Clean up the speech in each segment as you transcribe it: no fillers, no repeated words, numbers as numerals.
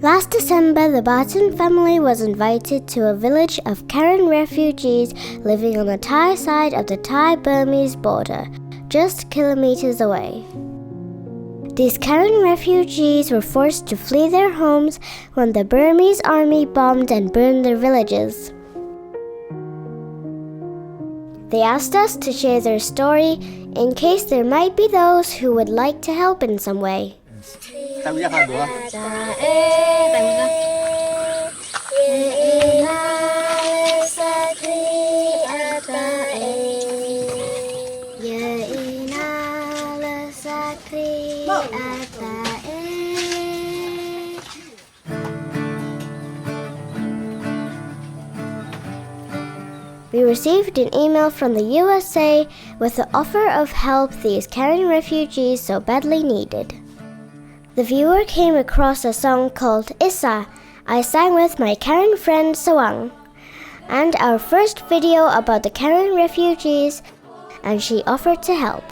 Last December, the Barton family was invited to a village of Karen refugees living on the Thai side of the Thai-Burmese border, just kilometers away. These Karen refugees were forced to flee their homes when the Burmese army bombed and burned their villages. They asked us to share their story in case there might be those who would like to help in some way. We received an email from the USA with the offer of help these Karen refugees so badly needed. The viewer came across a song called Issa I sang with my Karen friend Sawang, and our first video about the Karen refugees, and she offered to help.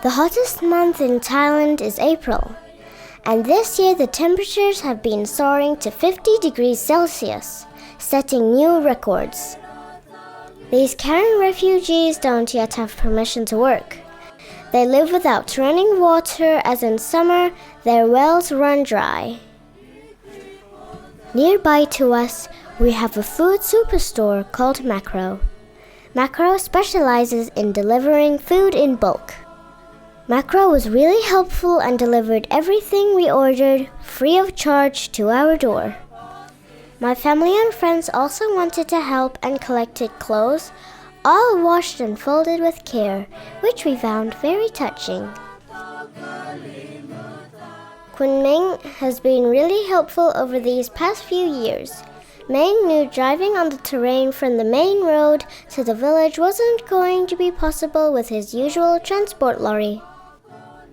The hottest month in Thailand is April, and this year the temperatures have been soaring to 50 degrees Celsius, setting new records. These Karen refugees don't yet have permission to work. They live without running water as in summer their wells run dry. Nearby to us, we have a food superstore called Macro. Macro specializes in delivering food in bulk. Macro was really helpful and delivered everything we ordered free of charge to our door. My family and friends also wanted to help and collected clothes, all washed and folded with care, which we found very touching. Kun Ming has been really helpful over these past few years. Ming knew driving on the terrain from the main road to the village wasn't going to be possible with his usual transport lorry.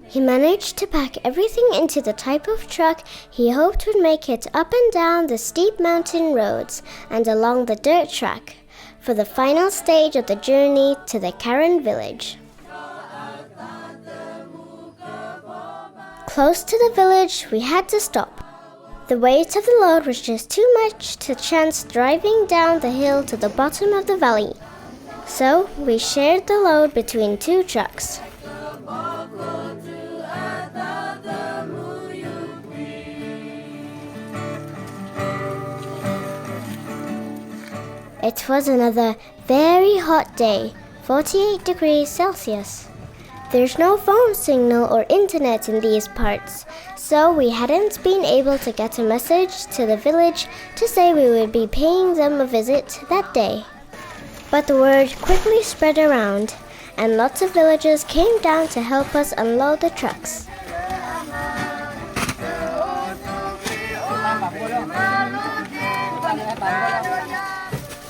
He managed to pack everything into the type of truck he hoped would make it up and down the steep mountain roads and along the dirt track for the final stage of the journey to the Karen village. Close to the village, we had to stop. The weight of the load was just too much to chance driving down the hill to the bottom of the valley. So we shared the load between two trucks. It was another very hot day, 48 degrees Celsius. There's no phone signal or internet in these parts, so we hadn't been able to get a message to the village to say we would be paying them a visit that day. But the word quickly spread around, and lots of villagers came down to help us unload the trucks.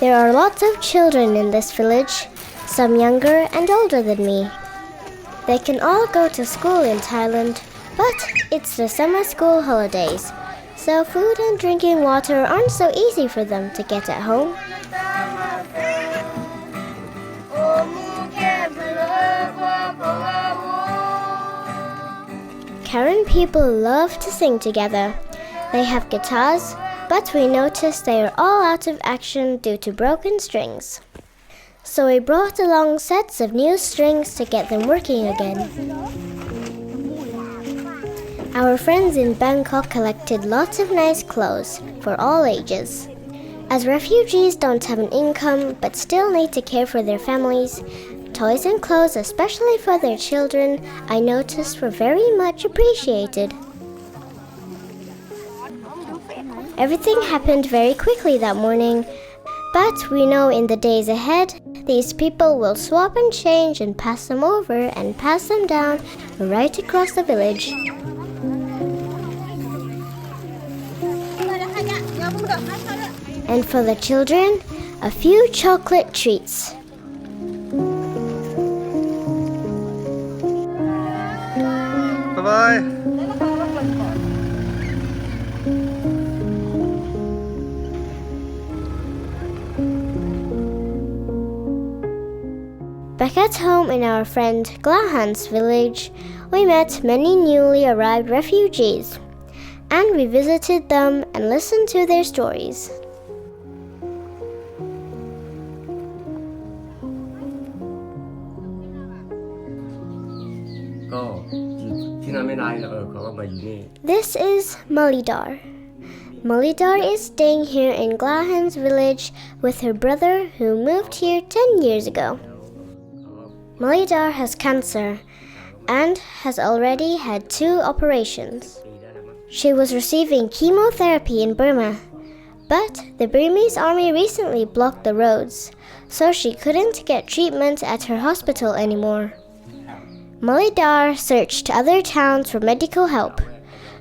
There are lots of children in this village, some younger and older than me. They can all go to school in Thailand, but it's the summer school holidays, so food and drinking water aren't so easy for them to get at home. Karen people love to sing together. They have guitars, but we noticed they are all out of action due to broken strings. So we brought along sets of new strings to get them working again. Our friends in Bangkok collected lots of nice clothes for all ages. As refugees don't have an income but still need to care for their families, toys and clothes, especially for their children, I noticed were very much appreciated. Everything happened very quickly that morning, but we know in the days ahead, these people will swap and change and pass them over and pass them down right across the village. And for the children, a few chocolate treats. Bye-bye. Back at home in our friend Glahan's village, we met many newly arrived refugees. and we visited them and listened to their stories. ก็อยู่ที่นั่นไม่นานแล้วเขาก็มาอยู่นี่ This is Malidar. Malidar is staying here in Glahans village with her brother who moved here 10 years ago. Malidar has cancer and has already had 2 operations. She was receiving chemotherapy in Burma, but the Burmese army recently blocked the roads, so she couldn't get treatment at her hospital anymore. Malidar searched other towns for medical help,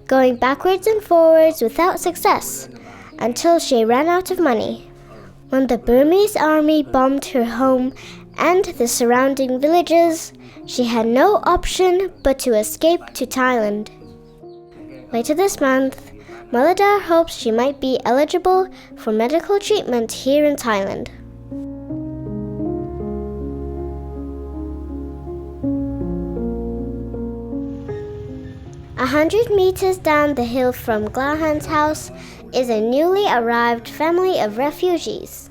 going backwards and forwards without success, until she ran out of money. When the Burmese army bombed her home and the surrounding villages, she had no option but to escape to Thailand. Later this month, Malidar hopes she might be eligible for medical treatment here in Thailand. A 100 meters down the hill from Glahan's house is a newly arrived family of refugees.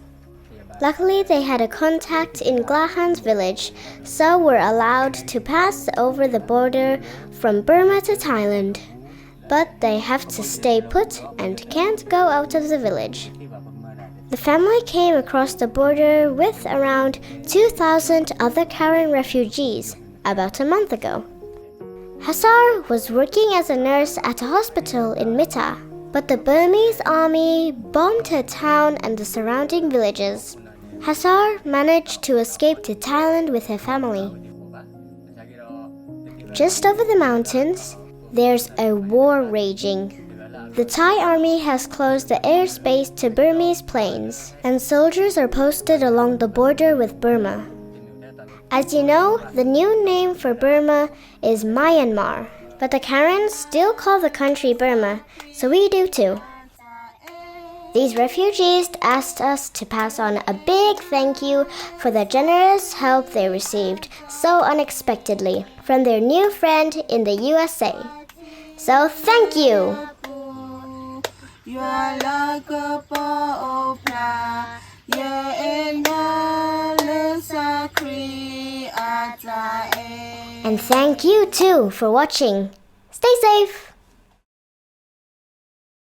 Luckily, they had a contact in Glahan's village, so were allowed to pass over the border from Burma to Thailand. But they have to stay put and can't go out of the village. The family came across the border with around 2,000 other Karen refugees about a month ago. Hassar was working as a nurse at a hospital in Mita, but the Burmese army bombed her town and the surrounding villages. Hassar managed to escape to Thailand with her family. Just over the mountains, there's a war raging. The Thai army has closed the airspace to Burmese planes, and soldiers are posted along the border with Burma. As you know, the new name for Burma is Myanmar, but the Karens still call the country Burma, so we do too. These refugees asked us to pass on a big thank you for the generous help they received so unexpectedly from their new friend in the USA. So thank you! And thank you too for watching. Stay safe!